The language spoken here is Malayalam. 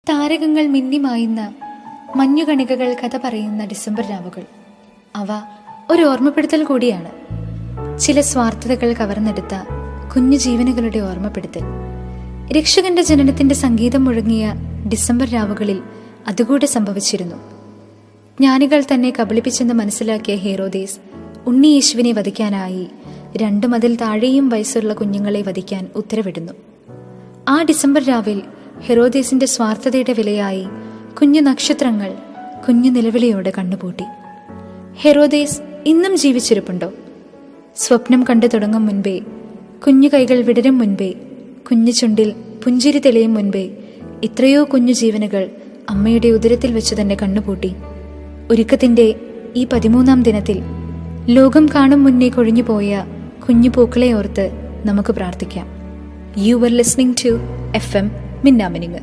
താരകങ്ങൾ മിന്നിമായുന്ന മഞ്ഞുകണികകൾ കഥ പറയുന്ന ഡിസംബർ രാവുകൾ. അവ ഒരു ഓർമ്മപ്പെടുത്തൽ കൂടിയാണ്. ചില സ്വാർത്ഥതകൾ കവർന്നെടുത്ത കുഞ്ഞു ജീവനുകളുടെ ഓർമ്മപ്പെടുത്തൽ. രക്ഷകന്റെ ജനനത്തിന്റെ സംഗീതം മുഴങ്ങിയ ഡിസംബർ രാവുകളിൽ അതുകൂടെ സംഭവിച്ചിരുന്നു. ജ്ഞാനികൾ തന്നെ കബളിപ്പിച്ചെന്ന് മനസ്സിലാക്കിയ ഹെറോദേസ് ഉണ്ണി യേശുവിനെ വധിക്കാനായി 2 മതിൽ താഴെയും വയസ്സുള്ള കുഞ്ഞുങ്ങളെ വധിക്കാൻ ഉത്തരവിടുന്നു. ആ ഡിസംബർ രാവിൽ ഹെറോദേസിന്റെ സ്വാർത്ഥതയുടെ വിലയായി കുഞ്ഞു നക്ഷത്രങ്ങൾ കുഞ്ഞു നിലവിളിയോടെ കണ്ണുപൂട്ടി. ഹെറോദേസ് ഇന്നും ജീവിച്ചിരിപ്പുണ്ടോ? സ്വപ്നം കണ്ടു തുടങ്ങും മുൻപേ, കുഞ്ഞു കൈകൾ വിടരും മുൻപേ, കുഞ്ഞു ചുണ്ടിൽ പുഞ്ചിരി തെളിയും മുൻപേ എത്രയോ കുഞ്ഞു ജീവനുകൾ അമ്മയുടെ ഉദരത്തിൽ വെച്ച് തന്നെ കണ്ണുപൂട്ടി. ഒരുക്കത്തിന്റെ ഈ 13-ാം ദിനത്തിൽ ലോകം കാണും മുന്നേ കൊഴിഞ്ഞുപോയ കുഞ്ഞു പൂക്കളെ ഓർത്ത് നമുക്ക് പ്രാർത്ഥിക്കാം. You are listening to FM മിന്നാമിനിങ്.